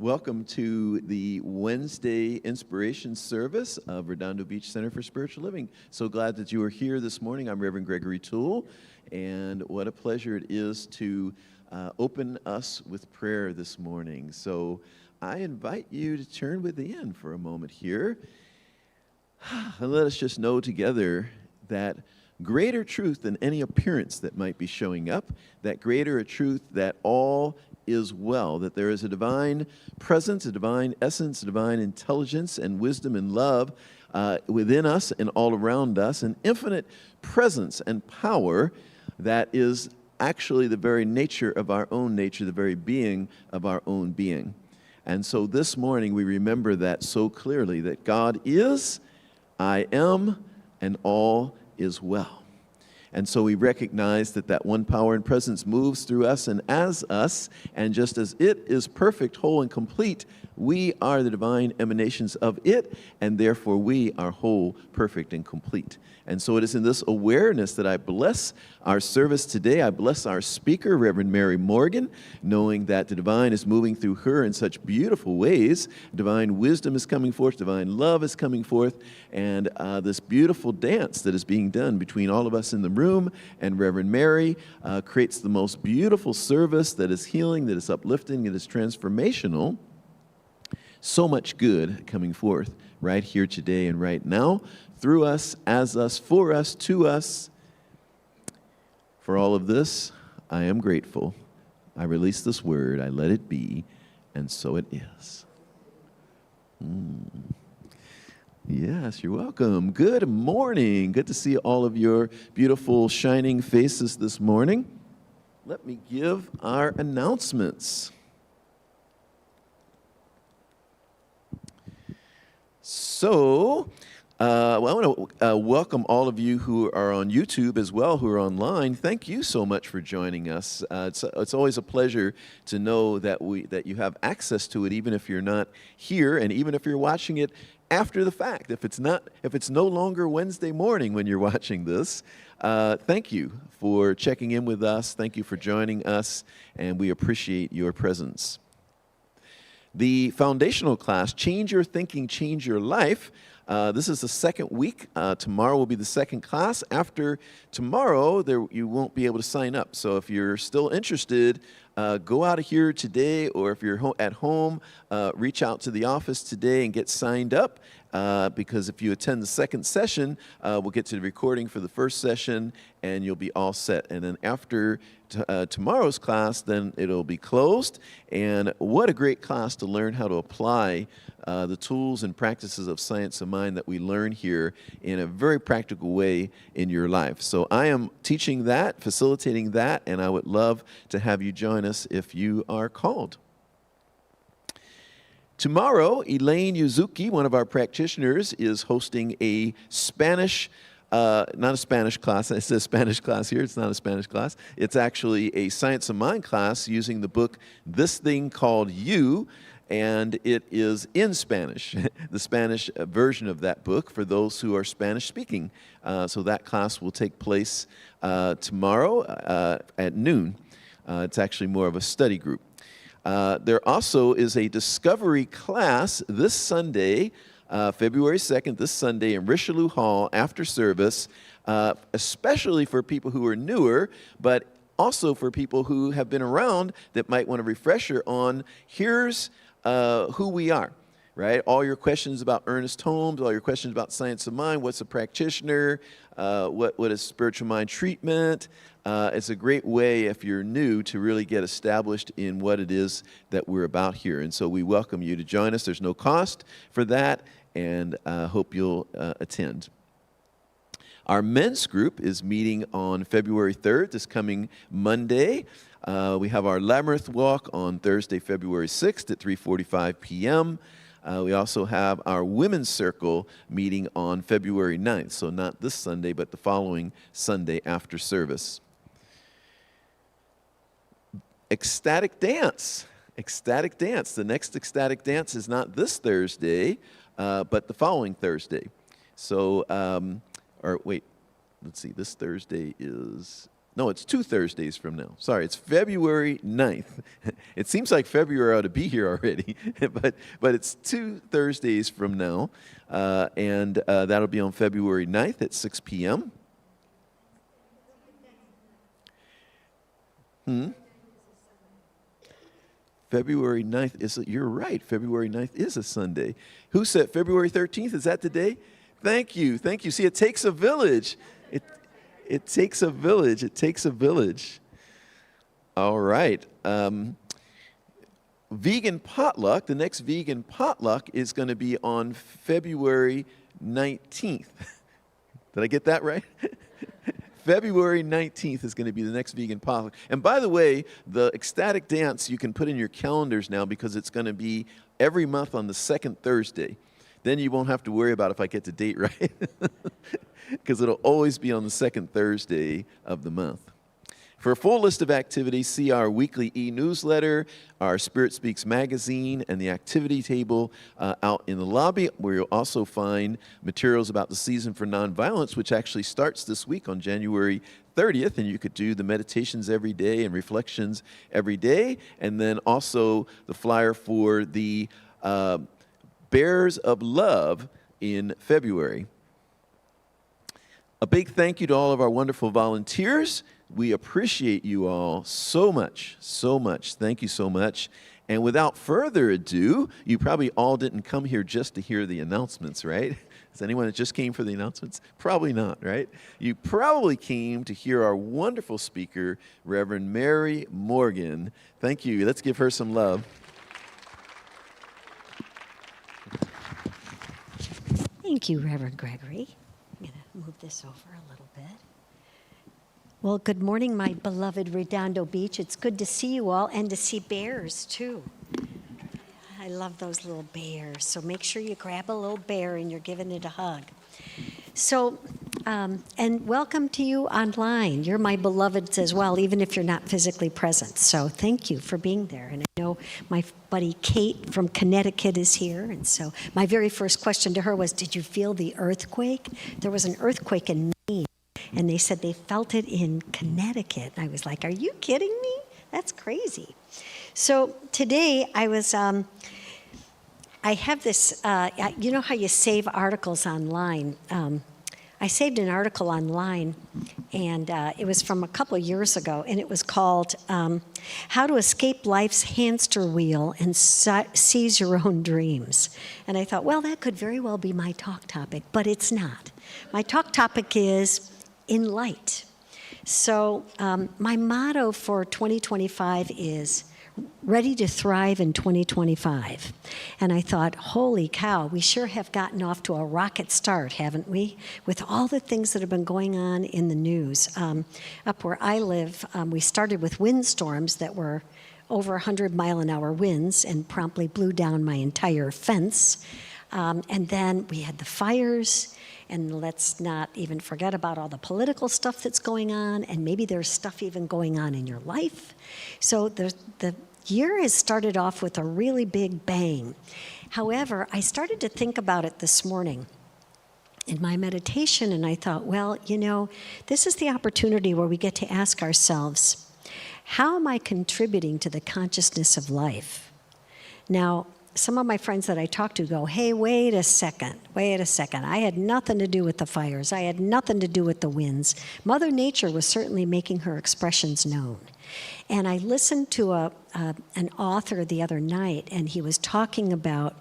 Welcome to the Wednesday Inspiration Service of Redondo Beach Center for Spiritual Living. So glad that you are here this morning. I'm Reverend Gregory Toole, and what a pleasure it is to open us with prayer this morning. So I invite you to turn within for a moment here, and let us just know together that greater truth than any appearance that might be showing up, that greater a truth that all is well, that there is a divine presence, a divine essence, a divine intelligence and wisdom and love within us and all around us, an infinite presence and power that is actually the very nature of our own nature, the very being of our own being. And so this morning we remember that so clearly, that God is, I am, and all is well. And so we recognize that that one power and presence moves through us and as us, and just as it is perfect, whole, and complete, we are the divine emanations of it, and therefore we are whole, perfect, and complete. And so it is in this awareness that I bless our service today. I bless our speaker, Reverend Mary Morgan, knowing that the divine is moving through her in such beautiful ways. Divine wisdom is coming forth, divine love is coming forth, and this beautiful dance that is being done between all of us in the room and Reverend Mary creates the most beautiful service that is healing, that is uplifting, that is transformational. So much good coming forth right here today and right now, through us, as us, for us, to us. For all of this, I am grateful. I release this word, I let it be, and so it is. Yes, you're welcome. Good morning. Good to see all of your beautiful, shining faces this morning. Let me give our announcements. So, I want to welcome all of you who are on YouTube as well, who are online. Thank you so much for joining us. It's always a pleasure to know that you have access to it, even if you're not here, and even if you're watching it after the fact. If it's no longer Wednesday morning when you're watching this, thank you for checking in with us. Thank you for joining us, and we appreciate your presence. The foundational class, Change Your Thinking, Change Your Life. This is the second week. Tomorrow will be the second class. After tomorrow, you won't be able to sign up. So if you're still interested, go out of here today, or if you're at home, reach out to the office today and get signed up. Because if you attend the second session, we'll get to the recording for the first session, and you'll be all set. And then after tomorrow's class, then it'll be closed. And what a great class to learn how to apply the tools and practices of science of mind that we learn here in a very practical way in your life. So I am teaching that, facilitating that, and I would love to have you join us if you are called. Tomorrow, Elaine Yuzuki, one of our practitioners, is hosting a Spanish, not a Spanish class. It says Spanish class here. It's not a Spanish class. It's actually a Science of Mind class using the book This Thing Called You, and it is in Spanish, the Spanish version of that book for those who are Spanish speaking. So that class will take place tomorrow at noon. It's actually more of a study group. There also is a discovery class this Sunday, February 2nd, this Sunday in Richelieu Hall after service, especially for people who are newer, but also for people who have been around that might want a refresher on here's who we are, right? All your questions about Ernest Holmes, all your questions about science of mind, what's a practitioner, what is spiritual mind treatment. It's a great way, if you're new, to really get established in what it is that we're about here. And so we welcome you to join us. There's no cost for that, and hope you'll attend. Our men's group is meeting on February 3rd, this coming Monday. We have our Labyrinth Walk on Thursday, February 6th at 3:45 p.m. We also have our Women's Circle meeting on February 9th, so not this Sunday, but the following Sunday after service. Ecstatic Dance. Ecstatic Dance. The next Ecstatic Dance is not this Thursday, but the following Thursday. So, let's see, this Thursday is No, it's 2 Thursdays from now. Sorry, it's February 9th. It seems like February ought to be here already, but it's 2 Thursdays from now, and that'll be on February 9th at 6 p.m. February 9th you're right, February 9th is a Sunday. Who said February 13th? Is that today? Thank you. See, it takes a village. It takes a village. It takes a village. All right. Vegan potluck, the next vegan potluck is going to be on February 19th. Did I get that right? February 19th is going to be the next vegan potluck. And by the way, the ecstatic dance you can put in your calendars now because it's going to be every month on the second Thursday. Then you won't have to worry about if I get the date right. Because it'll always be on the second Thursday of the month. For a full list of activities, see our weekly e-newsletter, our Spirit Speaks magazine, and the activity table out in the lobby, where you'll also find materials about the Season for Nonviolence, which actually starts this week on January 30th, and you could do the meditations every day and reflections every day, and then also the flyer for the Bears of Love in February. A big thank you to all of our wonderful volunteers. We appreciate you all so much, so much. Thank you so much. And without further ado, you probably all didn't come here just to hear the announcements, right? Is anyone that just came for the announcements? Probably not, right? You probably came to hear our wonderful speaker, Reverend Mary Morgan. Thank you. Let's give her some love. Thank you, Reverend Gregory. I'm going to move this over a little bit. Well, good morning, my beloved Redondo Beach. It's good to see you all and to see bears, too. I love those little bears. So make sure you grab a little bear and you're giving it a hug. So, and welcome to you online. You're my beloveds as well, even if you're not physically present. So thank you for being there. And I know my buddy Kate from Connecticut is here. And so my very first question to her was, did you feel the earthquake? There was an earthquake in Maine, and they said they felt it in Connecticut. And I was like, are you kidding me? That's crazy. So today I was... I have this, you know how you save articles online? I saved an article online, and it was from a couple of years ago, and it was called How to Escape Life's Hamster Wheel and Seize Your Own Dreams. And I thought, well, that could very well be my talk topic, but it's not. My talk topic is in light. So my motto for 2025 is ready to thrive in 2025. And I thought, holy cow, we sure have gotten off to a rocket start, haven't we? With all the things that have been going on in the news. Up where I live, we started with windstorms that were over 100-mile-an-hour winds and promptly blew down my entire fence. And then we had the fires. And let's not even forget about all the political stuff that's going on, and maybe there's stuff even going on in your life. So the year has started off with a really big bang. However, I started to think about it this morning in my meditation, and I thought, well, you know, this is the opportunity where we get to ask ourselves, how am I contributing to the consciousness of life? Now, some of my friends that I talk to go, hey, wait a second. I had nothing to do with the fires. I had nothing to do with the winds. Mother Nature was certainly making her expressions known. And I listened to an author the other night, and he was talking about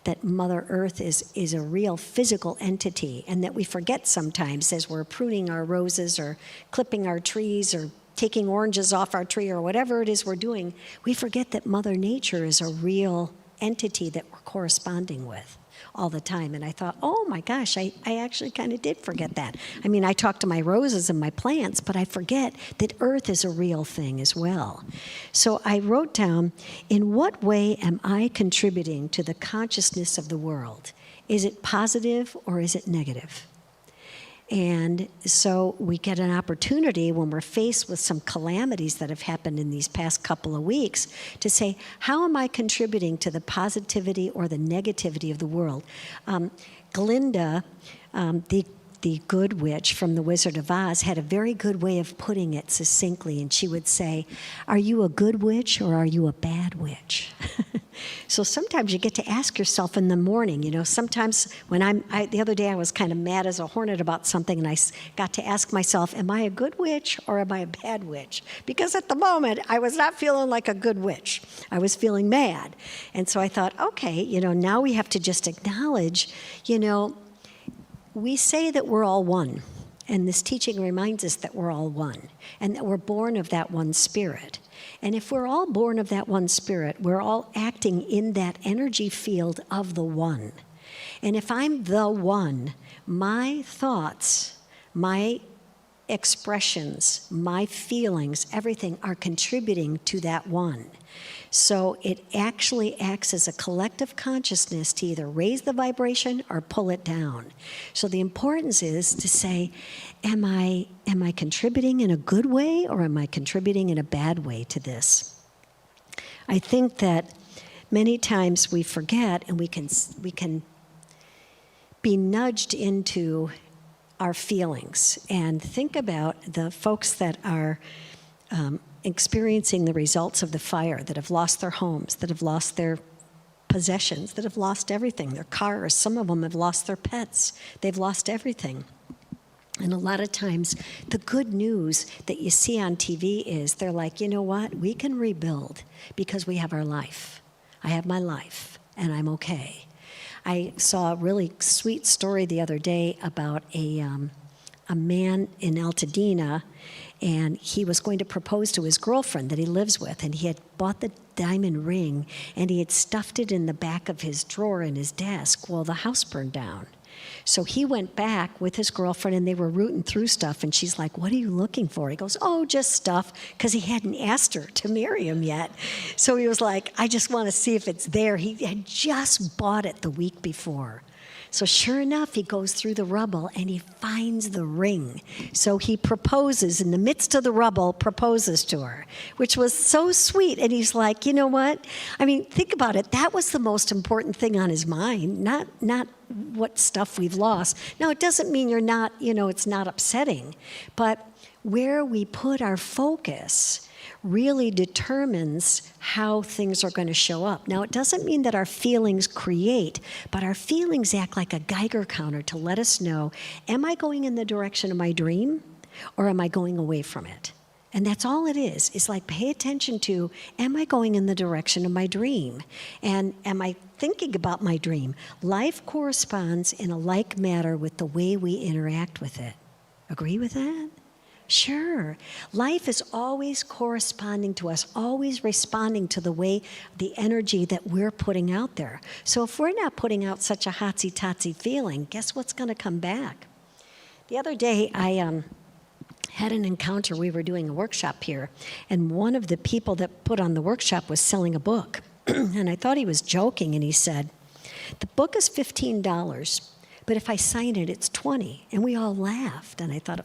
that Mother Earth is a real physical entity, and that we forget sometimes as we're pruning our roses or clipping our trees or taking oranges off our tree or whatever it is we're doing, we forget that Mother Nature is a real entity that we're corresponding with all the time. And I thought, oh my gosh, I actually kind of did forget that. I mean, I talk to my roses and my plants, but I forget that Earth is a real thing as well. So I wrote down, in what way am I contributing to the consciousness of the world? Is it positive or is it negative? And so we get an opportunity when we're faced with some calamities that have happened in these past couple of weeks to say, how am I contributing to the positivity or the negativity of the world? Glinda, the the good witch from The Wizard of Oz, had a very good way of putting it succinctly, and she would say, "Are you a good witch or are you a bad witch?" So sometimes you get to ask yourself in the morning, sometimes when the other day I was kind of mad as a hornet about something, and I got to ask myself, am I a good witch or am I a bad witch? Because at the moment, I was not feeling like a good witch. I was feeling mad. And so I thought, okay, now we have to just acknowledge, we say that we're all one. And this teaching reminds us that we're all one, and that we're born of that one spirit. And if we're all born of that one spirit, we're all acting in that energy field of the one. And if I'm the one, my thoughts, my expressions, my feelings, everything are contributing to that one. So it actually acts as a collective consciousness to either raise the vibration or pull it down. So the importance is to say, am I contributing in a good way or am I contributing in a bad way to this? I think that many times we forget, and we can be nudged into our feelings. And think about the folks that are experiencing the results of the fire, that have lost their homes, that have lost their possessions, that have lost everything, their cars. Some of them have lost their pets. They've lost everything. And a lot of times, the good news that you see on TV is they're like, you know what? We can rebuild because we have our life. I have my life, and I'm okay. I saw a really sweet story the other day about a man in Altadena, and he was going to propose to his girlfriend that he lives with, and he had bought the diamond ring, and he had stuffed it in the back of his drawer in his desk. Well, the house burned down. So he went back with his girlfriend, and they were rooting through stuff, and she's like, "What are you looking for?" He goes, "Oh, just stuff," because he hadn't asked her to marry him yet. So he was like, "I just want to see if it's there." He had just bought it the week before. So sure enough, he goes through the rubble and he finds the ring. So he proposes, in the midst of the rubble, proposes to her, which was so sweet. And he's like, you know what? I mean, think about it. That was the most important thing on his mind, not what stuff we've lost. Now, it doesn't mean you're not, it's not upsetting. But where we put our focus really determines how things are going to show up. Now, it doesn't mean that our feelings create, but our feelings act like a Geiger counter to let us know, am I going in the direction of my dream or am I going away from it? And that's all it is. It's like, pay attention to, am I going in the direction of my dream? And am I thinking about my dream? Life corresponds in a like manner with the way we interact with it. Agree with that? Sure. Life is always corresponding to us, always responding to the energy that we're putting out there. So if we're not putting out such a hotsy-totsy feeling, guess what's going to come back? The other day, I had an encounter. We were doing a workshop here, and one of the people that put on the workshop was selling a book. And I thought he was joking, and he said, "The book is $15, but if I sign it, it's $20. And we all laughed, and I thought,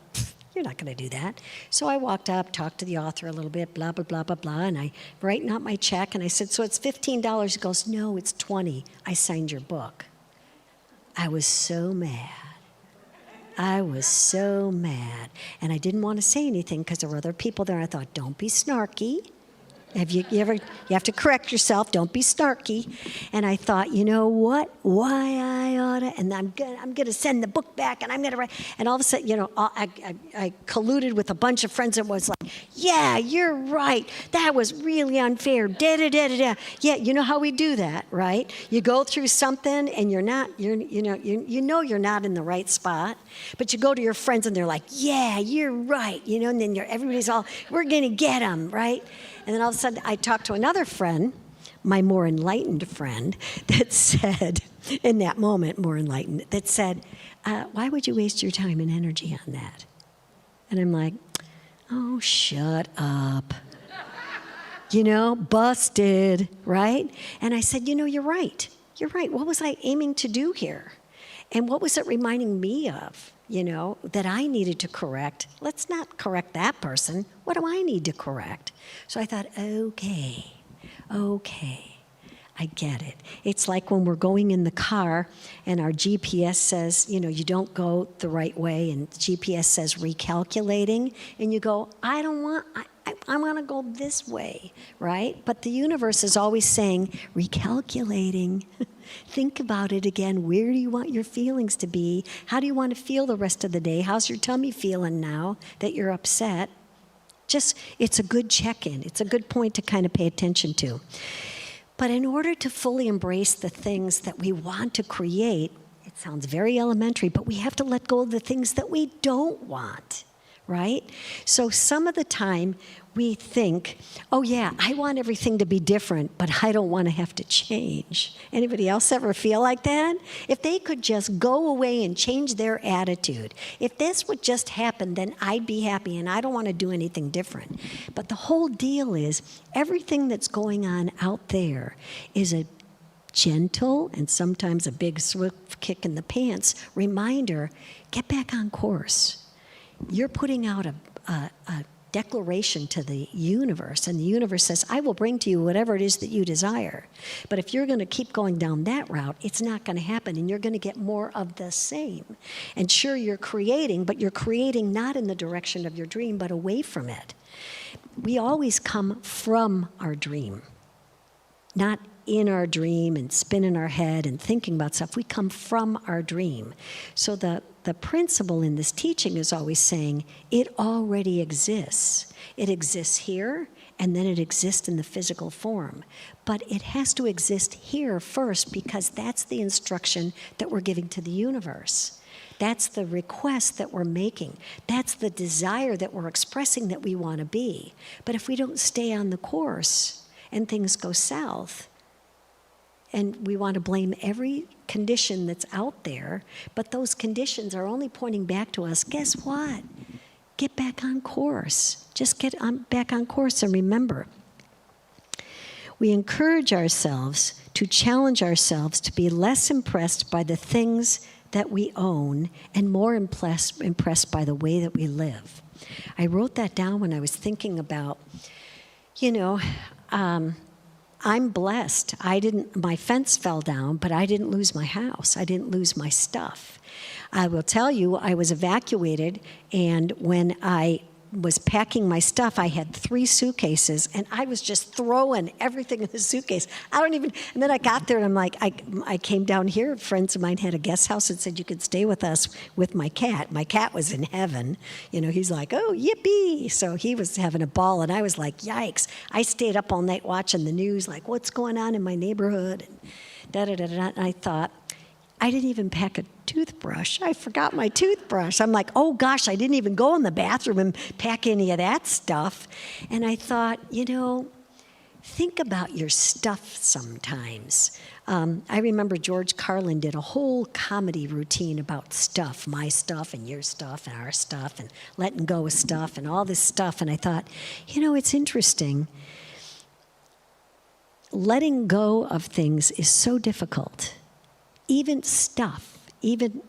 you're not going to do that. So I walked up, talked to the author a little bit, blah, blah, blah, blah, blah, and I writing out my check, and I said, so it's $15. He goes, no, it's $20. I signed your book. I was so mad. I was so mad. And I didn't want to say anything because there were other people there. I thought, don't be snarky. You have to correct yourself. Don't be snarky. And I thought, you know what? Why I oughta, and I'm gonna send the book back, and I'm gonna write. And all of a sudden, I colluded with a bunch of friends and was like, yeah, you're right. That was really unfair. Da da da da da. Yeah, you know how we do that, right? You go through something and you're not in the right spot, but you go to your friends and they're like, yeah, you're right. And then everybody's all, we're gonna get them, right? And then all of a sudden, I talked to another friend, my more enlightened friend, that said, in that moment, more enlightened, that said, why would you waste your time and energy on that? And I'm like, oh, shut up. Busted, right? And I said, you're right. You're right. What was I aiming to do here? And what was it reminding me of? That I needed to correct. Let's not correct that person. What do I need to correct? So I thought, okay. I get it. It's like when we're going in the car and our GPS says, you don't go the right way, and GPS says recalculating, and you go, I want to go this way, right? But the universe is always saying, recalculating. Think about it again. Where do you want your feelings to be? How do you want to feel the rest of the day? How's your tummy feeling now that you're upset? It's a good check-in. It's a good point to kind of pay attention to. But in order to fully embrace the things that we want to create, it sounds very elementary, but we have to let go of the things that we don't want, right? So some of the time we think, oh yeah, I want everything to be different, but I don't want to have to change. Anybody else ever feel like that? If they could just go away and change their attitude, if this would just happen, then I'd be happy and I don't want to do anything different. But the whole deal is everything that's going on out there is a gentle and sometimes a big swift kick in the pants reminder, get back on course. You're putting out a declaration to the universe, and the universe says, I will bring to you whatever it is that you desire. But if you're going to keep going down that route, it's not going to happen, and you're going to get more of the same. And sure, you're creating, but you're creating not in the direction of your dream, but away from it. We always come from our dream, not in our dream and spinning our head and thinking about stuff. We come from our dream. So the principle in this teaching is always saying it already exists. It exists here, and then it exists in the physical form. But it has to exist here first because that's the instruction that we're giving to the universe. That's the request that we're making. That's the desire that we're expressing that we want to be. But if we don't stay on the course and things go south, and we want to blame every condition that's out there, but those conditions are only pointing back to us. Guess what? Get back on course. Just get back on course and remember. We encourage ourselves to challenge ourselves to be less impressed by the things that we own and more impressed by the way that we live. I wrote that down when I was thinking about, I'm blessed. My fence fell down, but I didn't lose my house. I didn't lose my stuff. I will tell you, I was evacuated, and when I was packing my stuff, I had 3 suitcases, and I was just throwing everything in the suitcase. And then I got there, and I'm like, I came down here. Friends of mine had a guest house and said you could stay with us with my cat. My cat was in heaven. He's like, oh, yippee. So he was having a ball, and I was like, yikes. I stayed up all night watching the news, like, what's going on in my neighborhood? And da-da-da-da. And I thought, I didn't even pack a toothbrush. I forgot my toothbrush. I'm like, oh gosh, I didn't even go in the bathroom and pack any of that stuff. And I thought, think about your stuff sometimes. I remember George Carlin did a whole comedy routine about stuff, my stuff and your stuff and our stuff and letting go of stuff and all this stuff. And I thought, it's interesting. Letting go of things is so difficult. Even stuff, even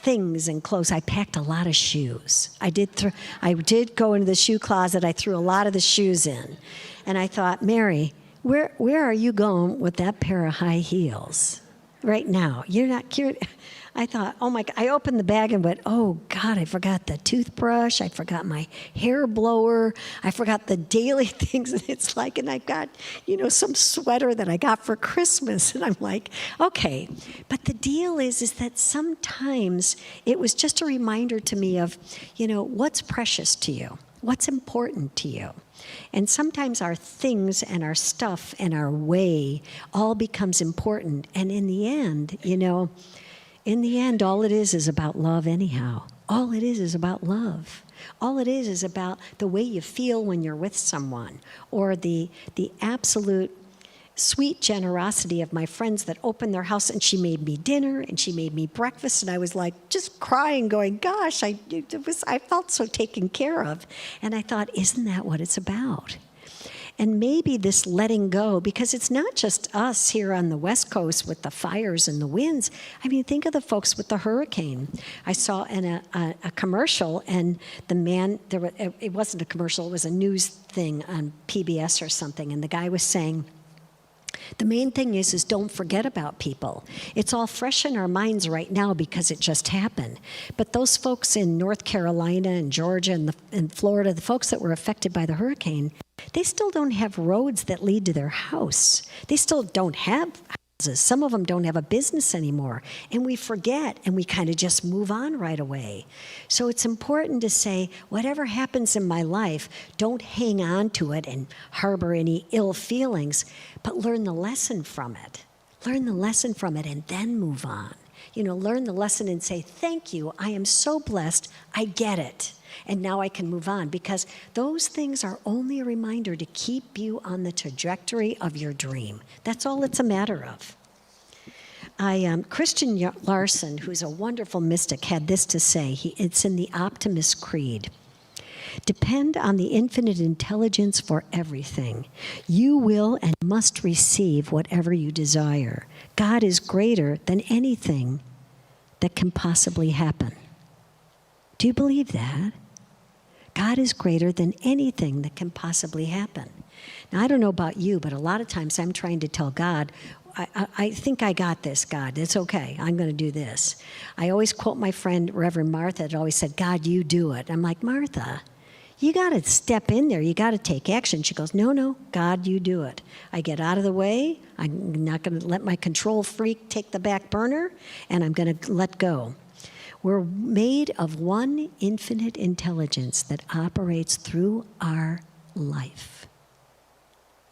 things and clothes. I packed a lot of shoes. I did go into the shoe closet. I threw a lot of the shoes in. And I thought, Mary, where are you going with that pair of high heels right now? You're not curious. I thought, oh my God. I opened the bag and went, oh God, I forgot the toothbrush. I forgot my hair blower. I forgot the daily things. And it's like, and I've got, some sweater that I got for Christmas. And I'm like, okay. But the deal is that sometimes it was just a reminder to me of, what's precious to you? What's important to you? And sometimes our things and our stuff and our way all becomes important. And in the end, all it is about love anyhow. All it is about love. All it is about the way you feel when you're with someone, or the absolute sweet generosity of my friends that opened their house and she made me dinner and she made me breakfast, and I was like just crying, going, gosh, I felt so taken care of. And I thought, isn't that what it's about? And maybe this letting go, because it's not just us here on the West Coast with the fires and the winds. I mean, think of the folks with the hurricane. I saw in a commercial, and the man, it wasn't a commercial, it was a news thing on PBS or something, and the guy was saying The main thing is don't forget about people. It's all fresh in our minds right now because it just happened. But those folks in North Carolina and Georgia and Florida, the folks that were affected by the hurricane, they still don't have roads that lead to their house. They still don't have houses. Some of them don't have a business anymore. And we forget, and we kind of just move on right away. So it's important to say, whatever happens in my life, don't hang on to it and harbor any ill feelings, but learn the lesson from it. Learn the lesson from it and then move on. Learn the lesson and say, thank you, I am so blessed, I get it. And now I can move on, because those things are only a reminder to keep you on the trajectory of your dream. That's all it's a matter of. Christian Larson, who's a wonderful mystic, had this to say. It's in the Optimist Creed. Depend on the infinite intelligence for everything. You will and must receive whatever you desire. God is greater than anything that can possibly happen. Do you believe that? God is greater than anything that can possibly happen. Now, I don't know about you, but a lot of times I'm trying to tell God, I think I got this, God. It's okay. I'm going to do this. I always quote my friend, Reverend Martha, that always said, God, you do it. I'm like, Martha, you got to step in there. You got to take action. She goes, no, God, you do it. I get out of the way. I'm not going to let my control freak take the back burner, and I'm going to let go. We're made of one infinite intelligence that operates through our life,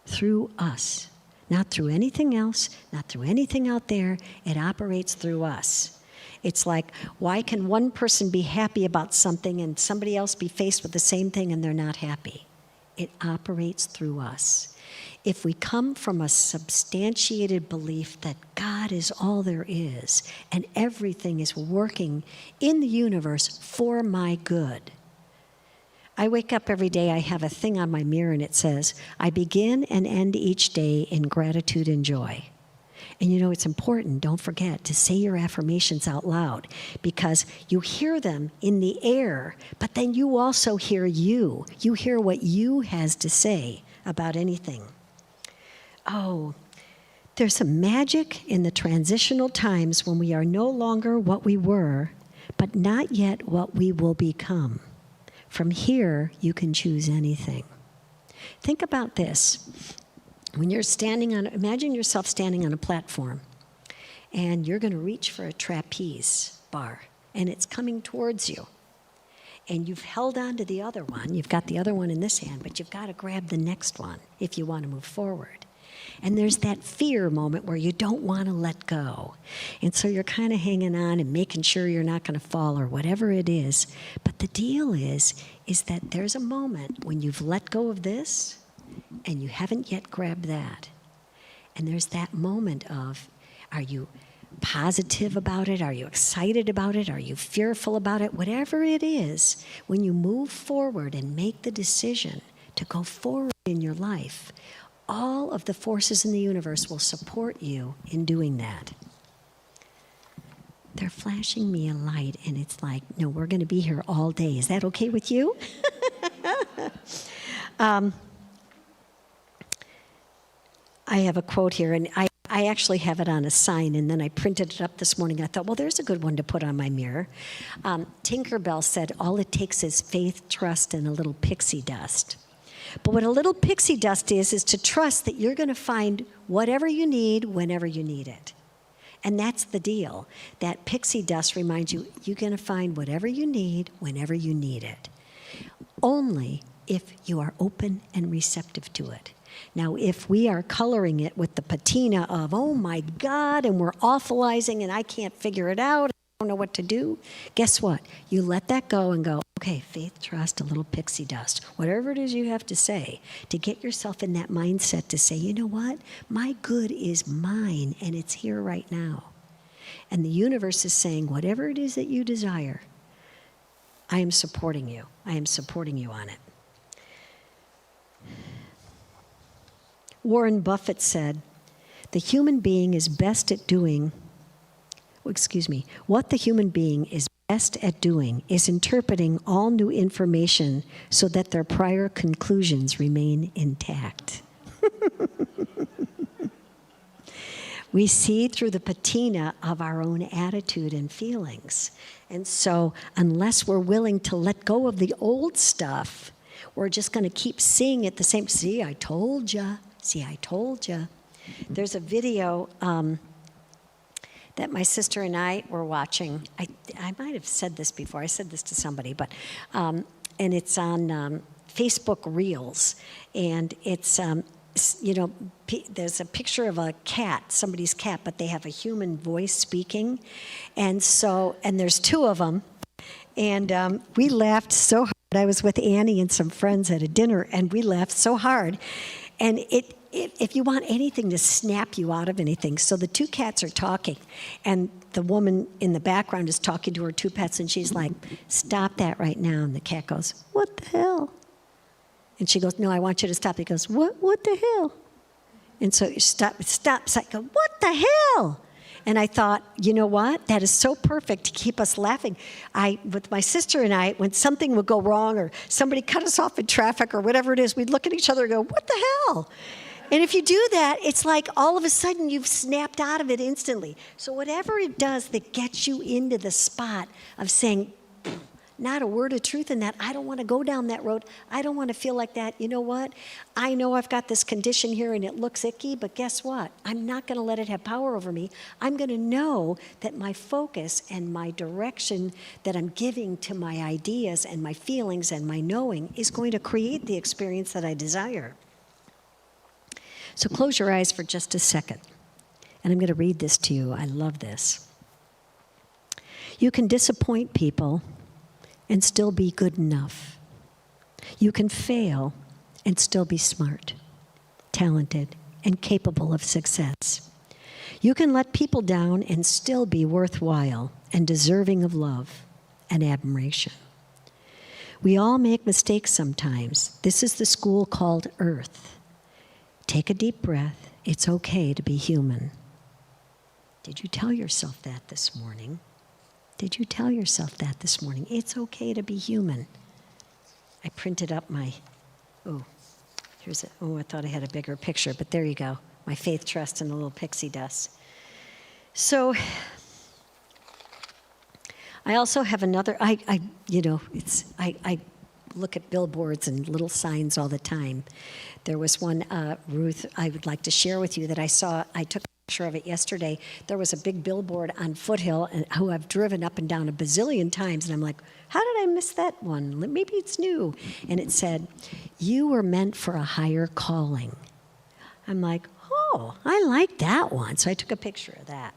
through us, not through anything else, not through anything out there. It operates through us. It's like, why can one person be happy about something and somebody else be faced with the same thing and they're not happy? It operates through us. If we come from a substantiated belief that God is all there is and everything is working in the universe for my good. I wake up every day, I have a thing on my mirror and it says, I begin and end each day in gratitude and joy. And it's important, don't forget, to say your affirmations out loud, because you hear them in the air, but then you also hear you. You hear what you has to say about anything. Oh, there's some magic in the transitional times when we are no longer what we were, but not yet what we will become. From here, you can choose anything. Think about this. When you're imagine yourself standing on a platform, and you're going to reach for a trapeze bar, and it's coming towards you. And you've held on to the other one. You've got the other one in this hand, but you've got to grab the next one if you want to move forward. And there's that fear moment where you don't want to let go. And so you're kind of hanging on and making sure you're not going to fall or whatever it is. But the deal is that there's a moment when you've let go of this and you haven't yet grabbed that. And there's that moment of, are you positive about it? Are you excited about it? Are you fearful about it? Whatever it is, when you move forward and make the decision to go forward in your life, all of the forces in the universe will support you in doing that. They're flashing me a light, and it's like, no, we're going to be here all day. Is that okay with you? I have a quote here, and I actually have it on a sign, and then I printed it up this morning. I thought, well, there's a good one to put on my mirror. Tinkerbell said, all it takes is faith, trust, and a little pixie dust. But what a little pixie dust is to trust that you're going to find whatever you need whenever you need it. And that's the deal. That pixie dust reminds you, you're going to find whatever you need whenever you need it. Only if you are open and receptive to it. Now, if we are coloring it with the patina of, oh my God, and we're awfulizing and I can't figure it out, I don't know what to do, guess what? You let that go and go, okay, faith, trust, a little pixie dust. Whatever it is you have to say to get yourself in that mindset to say, you know what? My good is mine and it's here right now. And the universe is saying, whatever it is that you desire, I am supporting you. I am supporting you on it. Warren Buffett said, the human being is best at doing, what the human being is best at doing is interpreting all new information so that their prior conclusions remain intact. We see through the patina of our own attitude and feelings. And so unless we're willing to let go of the old stuff, we're just going to keep seeing it the same. See, I told ya. See, I told ya. There's a video that my sister and I were watching. I might have said this before. I said this to somebody, but and it's on Facebook Reels, and it's there's a picture of a cat, somebody's cat, but they have a human voice speaking, and there's two of them, and we laughed so hard. I was with Annie and some friends at a dinner, and we laughed so hard, and if you want anything to snap you out of anything, so the two cats are talking, and the woman in the background is talking to her two pets, and she's like, "Stop that right now." And the cat goes, "What the hell?" And she goes, "No, I want you to stop." He goes, What the hell?" And so stops. I go, "What the hell?" And I thought, you know what? That is so perfect to keep us laughing. With my sister and I, when something would go wrong or somebody cut us off in traffic or whatever it is, we'd look at each other and go, "What the hell?" And if you do that, it's like all of a sudden you've snapped out of it instantly. So whatever it does that gets you into the spot of saying, not a word of truth in that. I don't want to go down that road. I don't want to feel like that. You know what? I know I've got this condition here and it looks icky, but guess what? I'm not going to let it have power over me. I'm going to know that my focus and my direction that I'm giving to my ideas and my feelings and my knowing is going to create the experience that I desire. So close your eyes for just a second. And I'm going to read this to you. I love this. You can disappoint people and still be good enough. You can fail and still be smart, talented, and capable of success. You can let people down and still be worthwhile and deserving of love and admiration. We all make mistakes sometimes. This is the school called Earth. Take a deep breath. It's okay to be human. Did you tell yourself that this morning? Did you tell yourself that this morning? It's okay to be human. I printed up I thought I had a bigger picture, but there you go. My faith, trust, and a little pixie dust. So I also have another, I look at billboards and little signs all the time. There was one, Ruth, I would like to share with you that I saw. I took a picture of it yesterday. There was a big billboard on Foothill, and who I've driven up and down a bazillion times, and I'm like, how did I miss that one? Maybe it's new. And it said, "You were meant for a higher calling." I'm like, oh, I like that one. So I took a picture of that.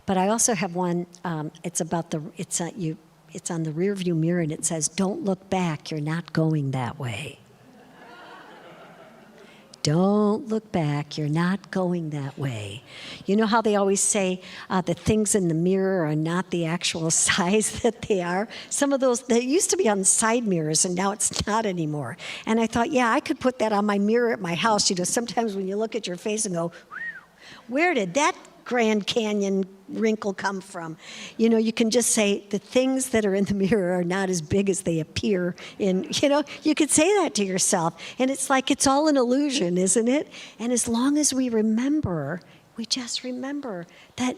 But I also have one, it's on the rear view mirror, and it says, "Don't look back, you're not going that way." Don't look back, you're not going that way. You know how they always say the things in the mirror are not the actual size that they are? Some of those, they used to be on side mirrors, and now it's not anymore. And I thought, yeah, I could put that on my mirror at my house. You know, sometimes when you look at your face and go, where did that Grand Canyon wrinkle come from? You know, you can just say the things that are in the mirror are not as big as they appear in, you could say that to yourself. And it's like it's all an illusion, isn't it? And as long as we just remember that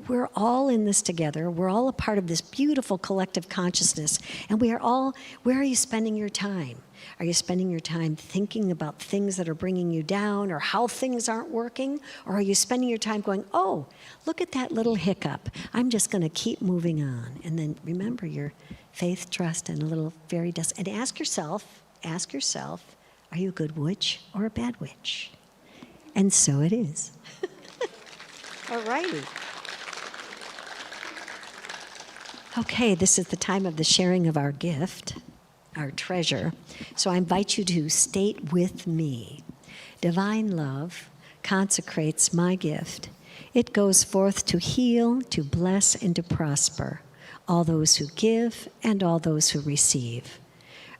we're all in this together. We're all a part of this beautiful collective consciousness. And where are you spending your time? Are you spending your time thinking about things that are bringing you down or how things aren't working? Or are you spending your time going, oh, look at that little hiccup. I'm just going to keep moving on. And then remember your faith, trust, and a little fairy dust. And ask yourself, are you a good witch or a bad witch? And so it is. All righty. Okay, this is the time of the sharing of our gift, our treasure. So I invite you to state with me, divine love consecrates my gift. It goes forth to heal, to bless, and to prosper all those who give and all those who receive.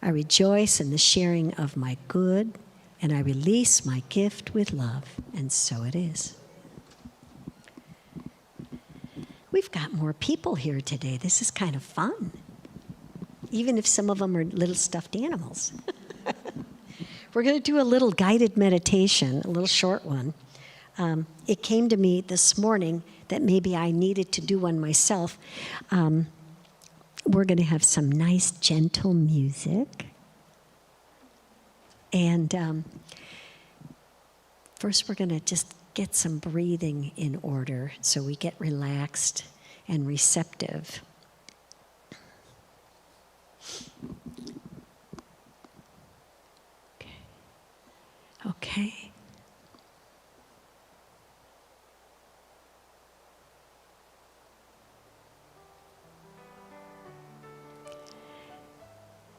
I rejoice in the sharing of my good, and I release my gift with love, and so it is. We've got more people here today. This is kind of fun, even if some of them are little stuffed animals. We're going to do a little guided meditation, a little short one. it came to me this morning that maybe I needed to do one myself. We're going to have some nice, gentle music. And first, we're going to just get some breathing in order so we get relaxed and receptive. Okay.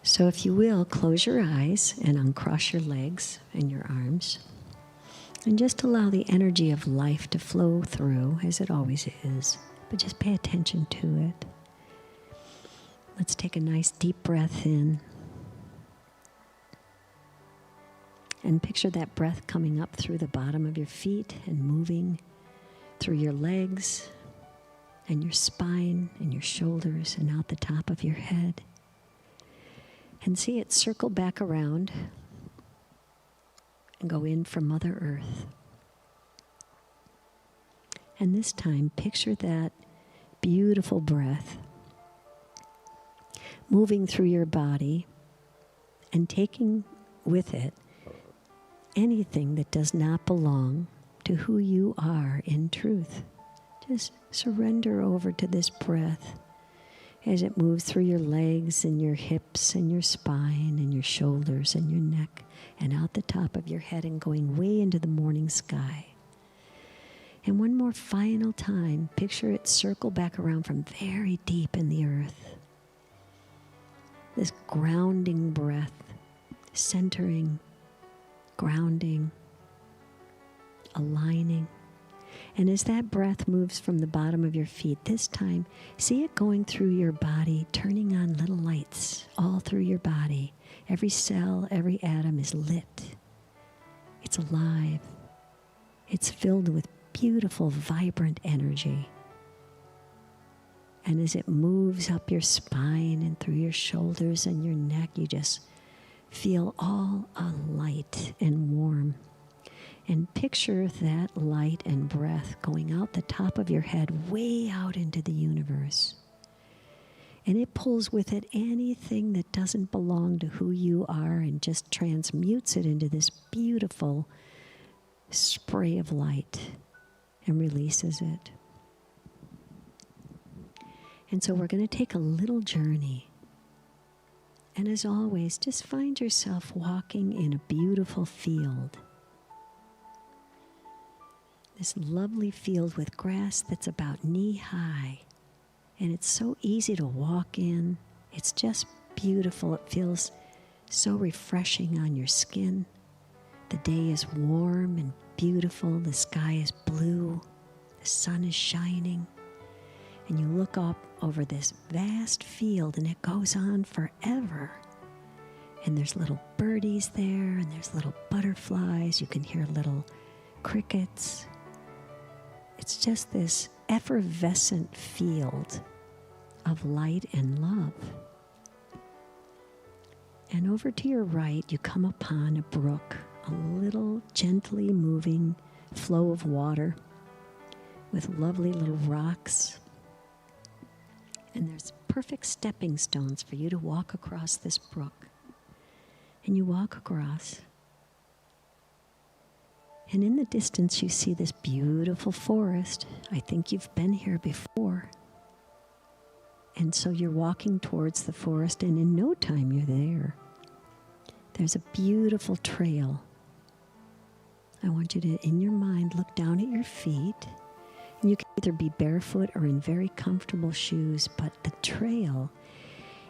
So if you will, close your eyes and uncross your legs and your arms. And just allow the energy of life to flow through, as it always is. But just pay attention to it. Let's take a nice deep breath in. And picture that breath coming up through the bottom of your feet and moving through your legs and your spine and your shoulders and out the top of your head. And see it circle back around and go in from Mother Earth. And this time, picture that beautiful breath moving through your body and taking with it anything that does not belong to who you are in truth. Just surrender over to this breath as it moves through your legs and your hips and your spine and your shoulders and your neck and out the top of your head and going way into the morning sky. And one more final time, picture it circle back around from very deep in the earth. This grounding breath, centering, grounding, aligning. And as that breath moves from the bottom of your feet, this time, see it going through your body, turning on little lights all through your body. Every cell, every atom is lit. It's alive. It's filled with beautiful, vibrant energy. And as it moves up your spine and through your shoulders and your neck, you just feel all alight and warm. And picture that light and breath going out the top of your head, way out into the universe. And it pulls with it anything that doesn't belong to who you are and just transmutes it into this beautiful spray of light and releases it. And so we're going to take a little journey. And as always, just find yourself walking in a beautiful field. This lovely field with grass that's about knee-high. And it's so easy to walk in. It's just beautiful. It feels so refreshing on your skin. The day is warm and beautiful. The sky is blue. The sun is shining. And you look up over this vast field and it goes on forever. And there's little birdies there and there's little butterflies. You can hear little crickets. It's just this effervescent field of light and love. And over to your right, you come upon a brook, a little gently moving flow of water with lovely little rocks. And there's perfect stepping stones for you to walk across this brook. And you walk across. And in the distance, you see this beautiful forest. I think you've been here before. And so you're walking towards the forest, and in no time, you're there. There's a beautiful trail. I want you to, in your mind, look down at your feet. And you can either be barefoot or in very comfortable shoes, but the trail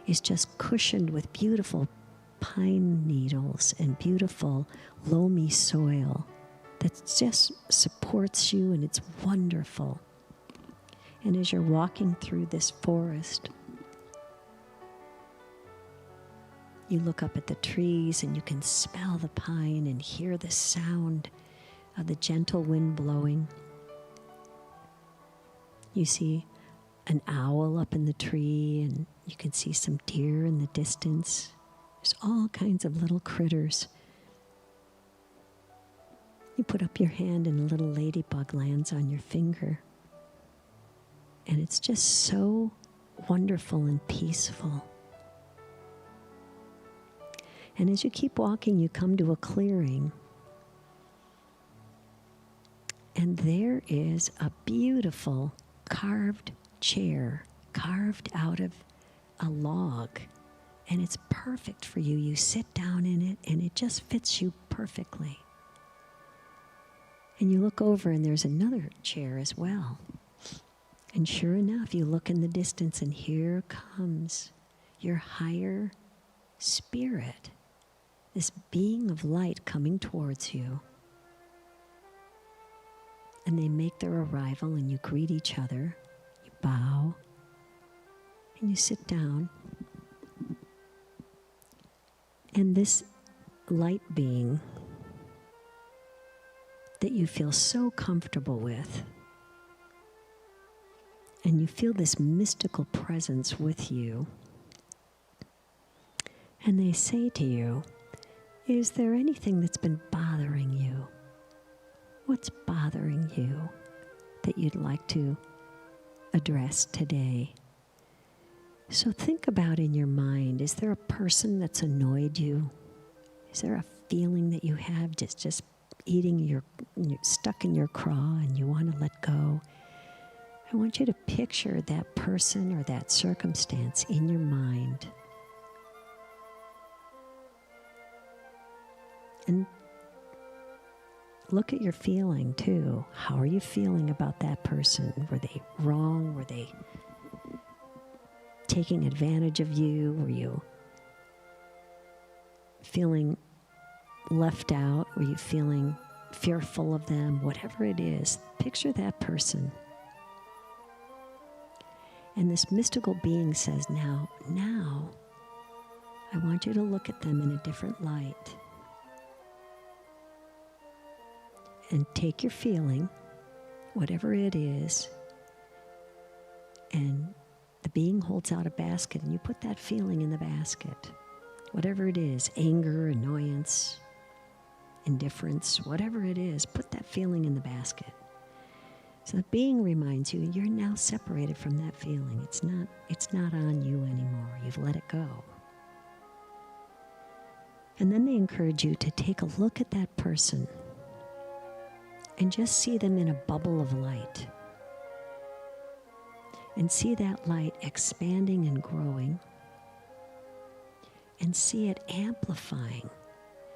is just cushioned with beautiful pine needles and beautiful loamy soil that just supports you, and it's wonderful. And as you're walking through this forest, you look up at the trees and you can smell the pine and hear the sound of the gentle wind blowing. You see an owl up in the tree, and you can see some deer in the distance. There's all kinds of little critters. You put up your hand and a little ladybug lands on your finger. And it's just so wonderful and peaceful. And as you keep walking, you come to a clearing. And there is a beautiful carved chair, carved out of a log. And it's perfect for you. You sit down in it, and it just fits you perfectly. And you look over, and there's another chair as well. And sure enough, you look in the distance, and here comes your higher spirit, this being of light coming towards you. And they make their arrival, and you greet each other. You bow, and you sit down. And this light being that you feel so comfortable with, and you feel this mystical presence with you, and they say to you, is there anything that's been bothering you? What's bothering you that you'd like to address today? So think about in your mind, is there a person that's annoyed you? Is there a feeling that you have just eating you're stuck in your craw and you want to let go? I want you to picture that person or that circumstance in your mind. And look at your feeling too. How are you feeling about that person? Were they wrong? Were they taking advantage of you? Were you feeling left out? Were you feeling fearful of them? Whatever it is, picture that person. And this mystical being says, now, I want you to look at them in a different light. And take your feeling, whatever it is, and the being holds out a basket, and you put that feeling in the basket. Whatever it is, anger, annoyance, indifference, whatever it is, put that feeling in the basket. So the being reminds you, you're now separated from that feeling. It's not on you anymore. You've let it go. And then they encourage you to take a look at that person and just see them in a bubble of light. And see that light expanding and growing. And see it amplifying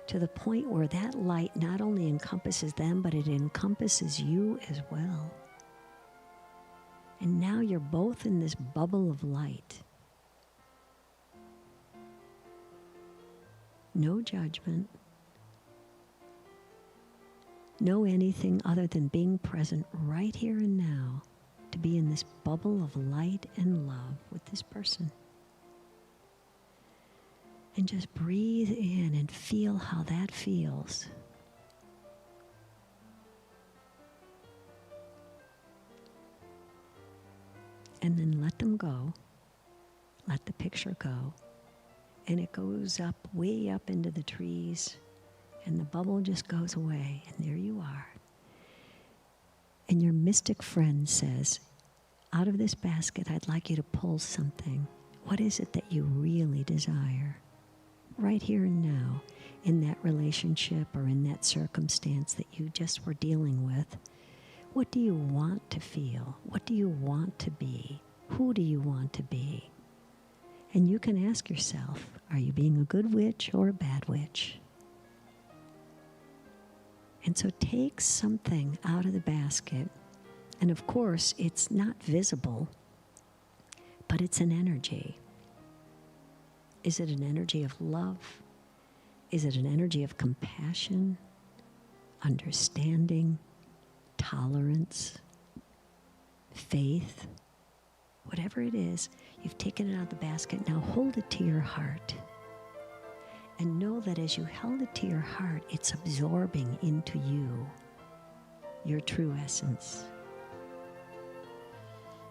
to the point where that light not only encompasses them, but it encompasses you as well. And now you're both in this bubble of light. No judgment. No anything other than being present right here and now to be in this bubble of light and love with this person. And just breathe in and feel how that feels. And then let them go. Let the picture go. And it goes up, way up into the trees. And the bubble just goes away. And there you are. And your mystic friend says, out of this basket, I'd like you to pull something. What is it that you really desire? Right here and now, in that relationship or in that circumstance that you just were dealing with, what do you want to feel? What do you want to be? Who do you want to be? And you can ask yourself, are you being a good witch or a bad witch? And so take something out of the basket, and of course, it's not visible, but it's an energy. Is it an energy of love? Is it an energy of compassion, understanding, tolerance, faith? Whatever it is, you've taken it out of the basket. Now hold it to your heart. And know that as you held it to your heart, it's absorbing into you, your true essence.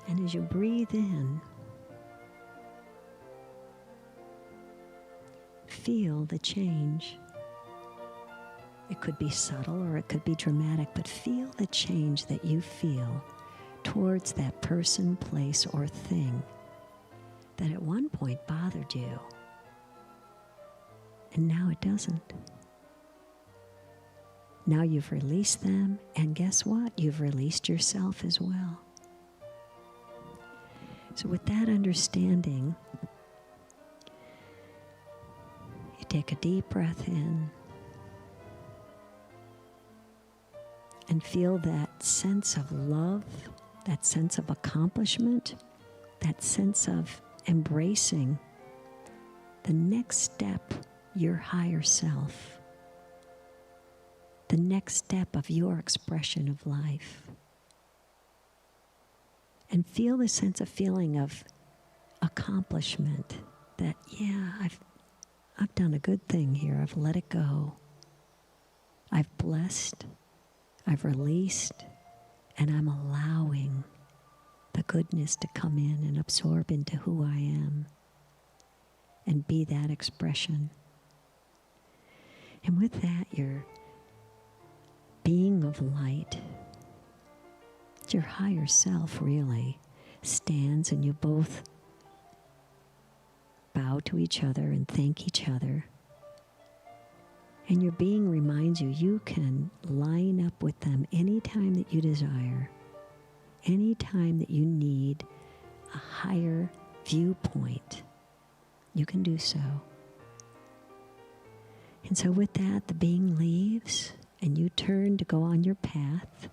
And as you breathe in, feel the change. It could be subtle or it could be dramatic, but feel the change that you feel towards that person, place, or thing that at one point bothered you, and now it doesn't. Now you've released them, and guess what? You've released yourself as well. So with that understanding, you take a deep breath in and feel that sense of love, that sense of accomplishment, that sense of embracing the next step, your higher self, the next step of your expression of life. And feel the sense of feeling of accomplishment, that, yeah, I've done a good thing here. I've let it go. I've blessed, I've released, and I'm allowing the goodness to come in and absorb into who I am and be that expression. And with that, your being of light, your higher self really stands, and you both bow to each other and thank each other. And your being reminds you, you can line up with them anytime that you desire, anytime that you need a higher viewpoint, you can do so. And so with that, the being leaves, and you turn to go on your path,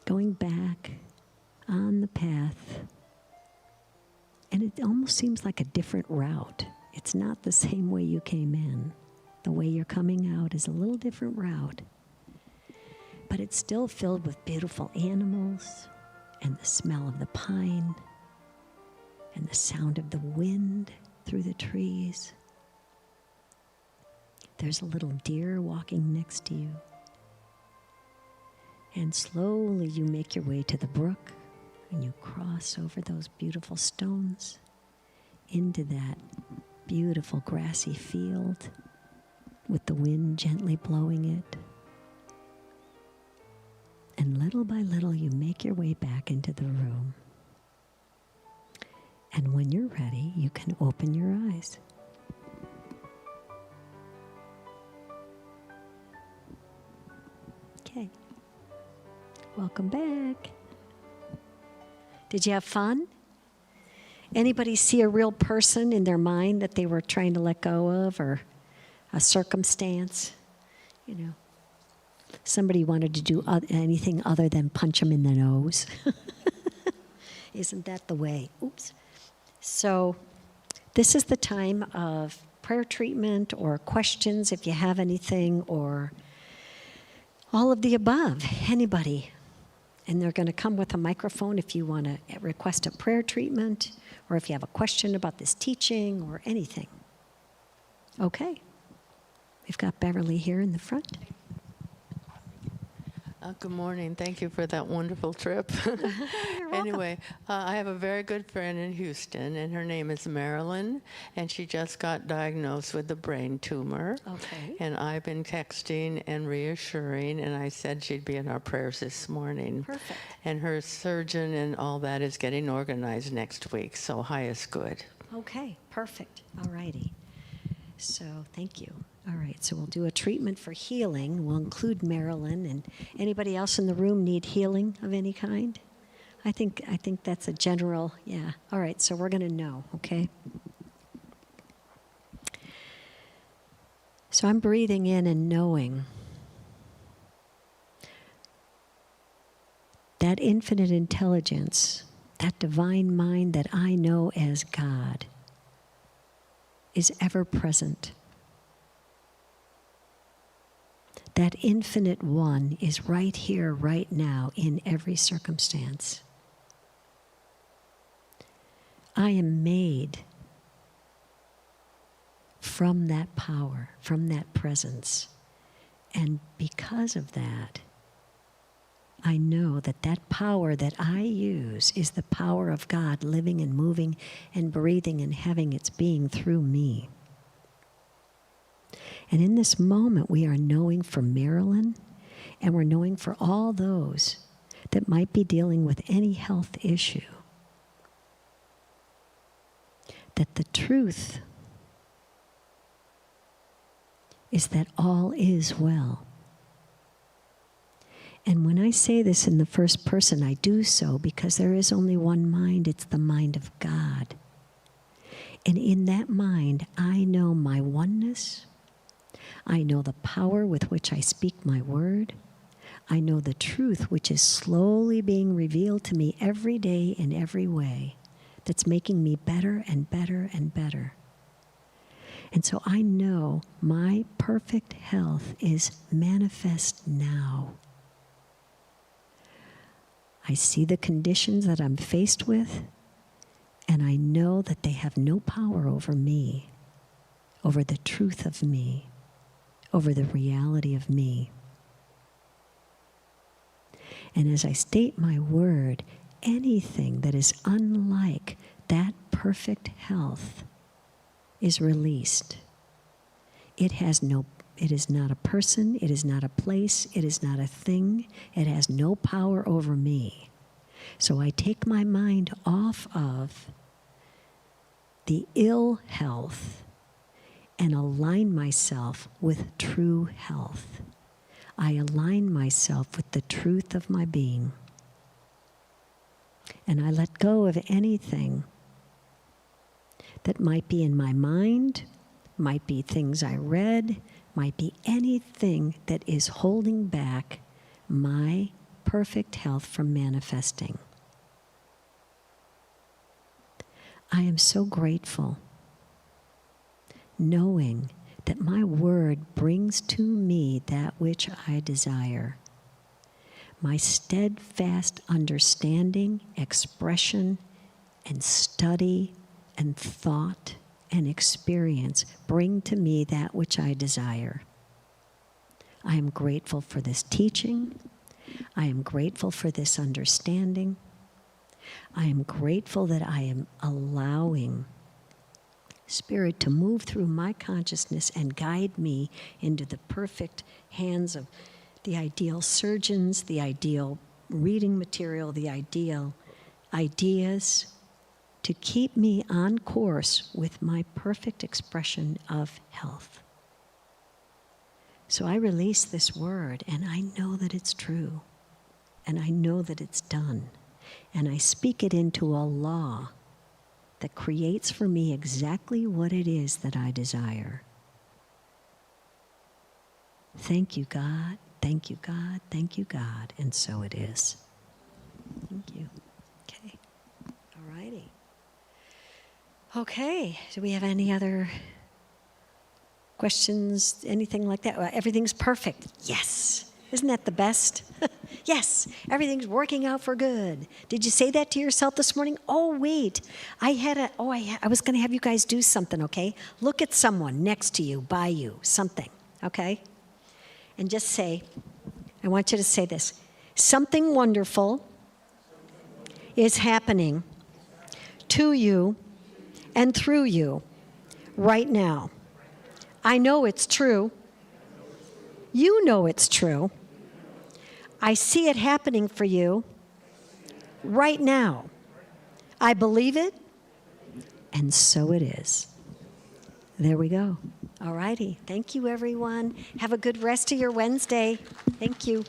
going back on the path. And it almost seems like a different route. It's not the same way you came in. The way you're coming out is a little different route. But it's still filled with beautiful animals and the smell of the pine and the sound of the wind through the trees. There's a little deer walking next to you. And slowly you make your way to the brook, and you cross over those beautiful stones into that beautiful grassy field with the wind gently blowing it. And little by little you make your way back into the room. And when you're ready, you can open your eyes. Okay. Welcome back. Did you have fun? Anybody see a real person in their mind that they were trying to let go of, or a circumstance? You know, somebody wanted to do anything other than punch them in the nose. Isn't that the way? Oops. So this is the time of prayer treatment or questions if you have anything, or all of the above. Anybody. And they're going to come with a microphone if you want to request a prayer treatment, or if you have a question about this teaching or anything. Okay. We've got Beverly here in the front. Good morning. Thank you for that wonderful trip. You're welcome. Anyway, I have a very good friend in Houston, and her name is Marilyn, and she just got diagnosed with a brain tumor. Okay. And I've been texting and reassuring, and I said she'd be in our prayers this morning. Perfect. And her surgeon and all that is getting organized next week, so highest good. Okay, perfect. All righty. So thank you. All right, so we'll do a treatment for healing. We'll include Marilyn, and anybody else in the room need healing of any kind? I think that's a general, yeah. All right, so we're going to know, okay? So I'm breathing in and knowing that infinite intelligence, that divine mind that I know as God, is ever present. That infinite one is right here, right now, in every circumstance. I am made from that power, from that presence. And because of that, I know that that power that I use is the power of God living and moving and breathing and having its being through me. And in this moment, we are knowing for Marilyn, and we're knowing for all those that might be dealing with any health issue, that the truth is that all is well. And when I say this in the first person, I do so because there is only one mind. It's the mind of God. And in that mind, I know my oneness. I know the power with which I speak my word. I know the truth which is slowly being revealed to me every day in every way, that's making me better and better and better. And so I know my perfect health is manifest now. I see the conditions that I'm faced with, and I know that they have no power over me, over the truth of me, over the reality of me. And as I state my word, anything that is unlike that perfect health is released. It is not a person, it is not a place, it is not a thing, it has no power over me. So I take my mind off of the ill health and align myself with true health. I align myself with the truth of my being. And I let go of anything that might be in my mind, might be things I read, might be anything that is holding back my perfect health from manifesting. I am so grateful knowing that my word brings to me that which I desire. My steadfast understanding, expression, and study, and thought, and experience bring to me that which I desire. I am grateful for this teaching. I am grateful for this understanding. I am grateful that I am allowing Spirit to move through my consciousness and guide me into the perfect hands of the ideal surgeons, the ideal reading material, the ideal ideas to keep me on course with my perfect expression of health. So I release this word, and I know that it's true, and I know that it's done, and I speak it into a law that creates for me exactly what it is that I desire. Thank you, God. Thank you, God. Thank you, God. And so it is. Thank you. Okay. All righty. Okay. Do we have any other questions? Anything like that? Everything's perfect. Yes. Isn't that the best? Yes, everything's working out for good. Did you say that to yourself this morning? Oh, wait. I was going to have you guys do something, okay? Look at someone next to you, by you, something, okay? And just say, I want you to say this. Something wonderful is happening to you and through you right now. I know it's true. You know it's true. I see it happening for you right now. I believe it, and so it is. There we go. All righty. Thank you, everyone. Have a good rest of your Wednesday. Thank you.